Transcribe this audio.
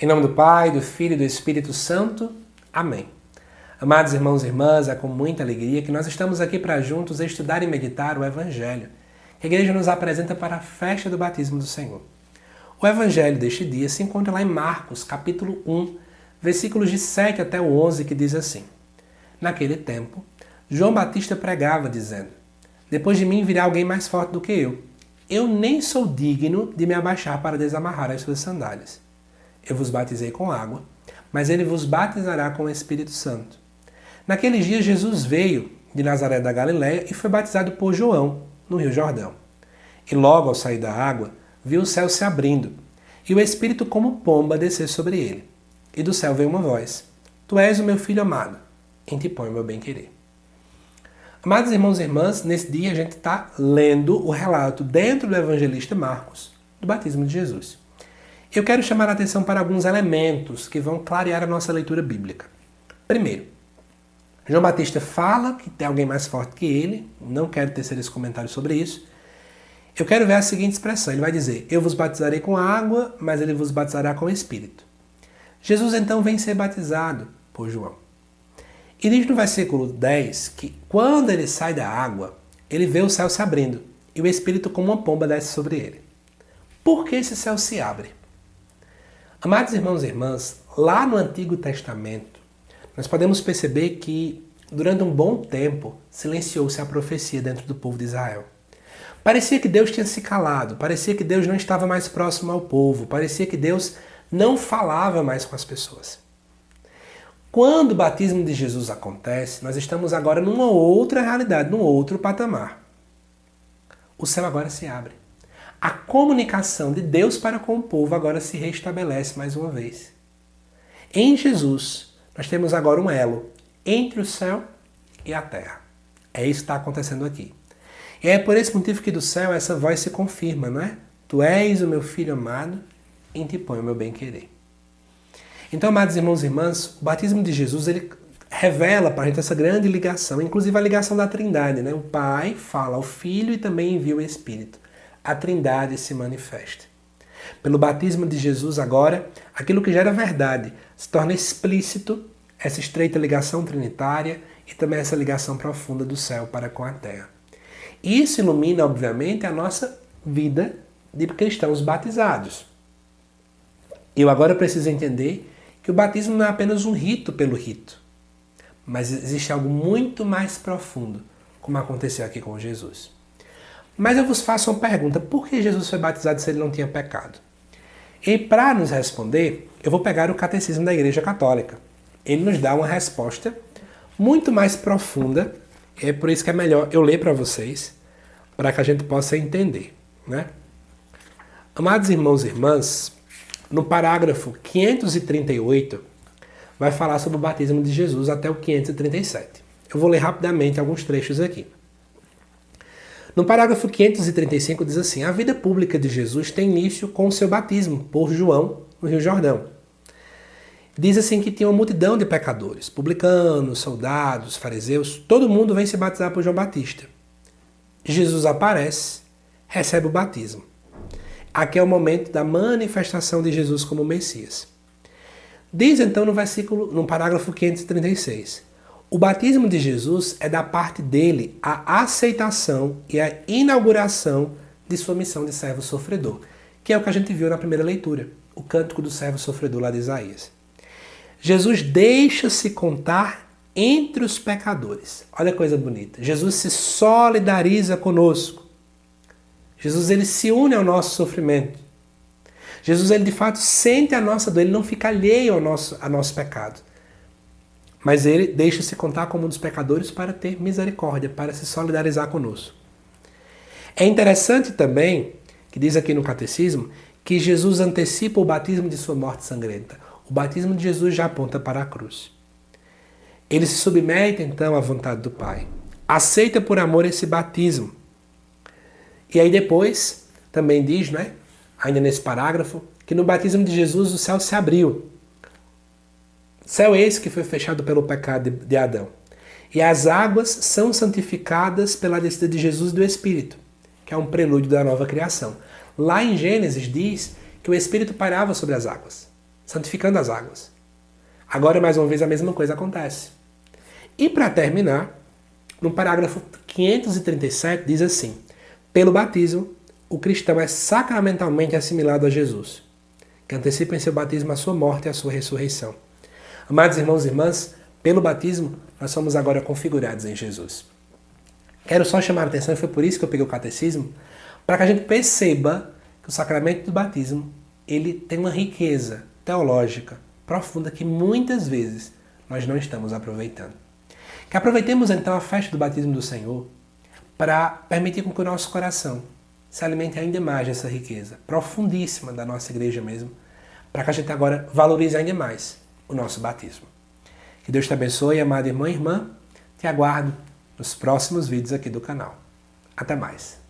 Em nome do Pai, do Filho e do Espírito Santo. Amém. Amados irmãos e irmãs, é com muita alegria que nós estamos aqui para juntos estudar e meditar o Evangelho, que a Igreja nos apresenta para a festa do batismo do Senhor. O Evangelho deste dia se encontra lá em Marcos, capítulo 1, versículos de 7 até o 11, que diz assim: Naquele tempo, João Batista pregava, dizendo: Depois de mim virá alguém mais forte do que eu. Eu nem sou digno de me abaixar para desamarrar as suas sandálias. Eu vos batizei com água, mas ele vos batizará com o Espírito Santo. Naqueles dias Jesus veio de Nazaré da Galiléia e foi batizado por João, no Rio Jordão. E logo ao sair da água, viu o céu se abrindo, e o Espírito como pomba descer sobre ele. E do céu veio uma voz: Tu és o meu Filho amado, em ti ponho o meu bem-querer. Amados irmãos e irmãs, nesse dia a gente está lendo o relato dentro do evangelista Marcos, do batismo de Jesus. Eu quero chamar a atenção para alguns elementos que vão clarear a nossa leitura bíblica. Primeiro, João Batista fala que tem alguém mais forte que ele, não quero tecer esse comentário sobre isso. Eu quero ver a seguinte expressão, ele vai dizer: Eu vos batizarei com água, mas ele vos batizará com o Espírito. Jesus então vem ser batizado por João. E diz no versículo 10 que quando ele sai da água, ele vê o céu se abrindo e o Espírito como uma pomba desce sobre ele. Por que esse céu se abre? Amados irmãos e irmãs, lá no Antigo Testamento, nós podemos perceber que durante um bom tempo silenciou-se a profecia dentro do povo de Israel. Parecia que Deus tinha se calado, parecia que Deus não estava mais próximo ao povo, parecia que Deus não falava mais com as pessoas. Quando o batismo de Jesus acontece, nós estamos agora numa outra realidade, num outro patamar. O céu agora se abre. A comunicação de Deus para com o povo agora se restabelece mais uma vez. Em Jesus, nós temos agora um elo entre o céu e a terra. É isso que está acontecendo aqui. E é por esse motivo que do céu essa voz se confirma, não é? Tu és o meu Filho amado, em ti ponho o meu bem-querer. Então, amados irmãos e irmãs, o batismo de Jesus ele revela para a gente essa grande ligação, inclusive a ligação da Trindade, né? O Pai fala ao Filho e também envia o Espírito. A Trindade se manifesta. Pelo batismo de Jesus agora, aquilo que já era verdade se torna explícito, essa estreita ligação trinitária e também essa ligação profunda do céu para com a terra. Isso ilumina, obviamente, a nossa vida de cristãos batizados. Eu agora preciso entender que o batismo não é apenas um rito pelo rito, mas existe algo muito mais profundo, como aconteceu aqui com Jesus. Mas eu vos faço uma pergunta: por que Jesus foi batizado se ele não tinha pecado? E para nos responder, eu vou pegar o Catecismo da Igreja Católica. Ele nos dá uma resposta muito mais profunda, é por isso que é melhor eu ler para vocês, para que a gente possa entender, né? Amados irmãos e irmãs, no parágrafo 538, vai falar sobre o batismo de Jesus até o 537. Eu vou ler rapidamente alguns trechos aqui. No parágrafo 535 diz assim: A vida pública de Jesus tem início com o seu batismo por João no Rio Jordão. Diz assim que tinha uma multidão de pecadores, publicanos, soldados, fariseus, todo mundo vem se batizar por João Batista. Jesus aparece, recebe o batismo. Aqui é o momento da manifestação de Jesus como Messias. Diz então no parágrafo 536: O batismo de Jesus é da parte dele a aceitação e a inauguração de sua missão de servo sofredor, que é o que a gente viu na primeira leitura, o cântico do servo sofredor lá de Isaías. Jesus deixa-se contar entre os pecadores. Olha a coisa bonita. Jesus se solidariza conosco. Jesus ele se une ao nosso sofrimento. Jesus ele de fato sente a nossa dor, ele não fica alheio ao nosso pecado. Mas ele deixa-se contar como um dos pecadores para ter misericórdia, para se solidarizar conosco. É interessante também, que diz aqui no Catecismo, que Jesus antecipa o batismo de sua morte sangrenta. O batismo de Jesus já aponta para a cruz. Ele se submete então à vontade do Pai. Aceita por amor esse batismo. E aí depois, também diz, né, ainda nesse parágrafo, que no batismo de Jesus o céu se abriu. Céu esse que foi fechado pelo pecado de Adão. E as águas são santificadas pela descida de Jesus e do Espírito, que é um prelúdio da nova criação. Lá em Gênesis diz que o Espírito pairava sobre as águas. santificando as águas. Agora, mais uma vez, a mesma coisa acontece. E para terminar, no parágrafo 537 diz assim: pelo batismo, o cristão é sacramentalmente assimilado a Jesus, que antecipa em seu batismo a sua morte e a sua ressurreição. Amados irmãos e irmãs, pelo batismo, nós somos agora configurados em Jesus. Quero só chamar a atenção, e foi por isso que eu peguei o catecismo, para que a gente perceba que o sacramento do batismo ele tem uma riqueza teológica profunda que muitas vezes nós não estamos aproveitando. Que aproveitemos então a festa do batismo do Senhor para permitir com que o nosso coração se alimente ainda mais dessa riqueza profundíssima da nossa igreja mesmo, para que a gente agora valorize ainda mais o nosso batismo. Que Deus te abençoe, amado irmão e irmã. Te aguardo nos próximos vídeos aqui do canal. Até mais.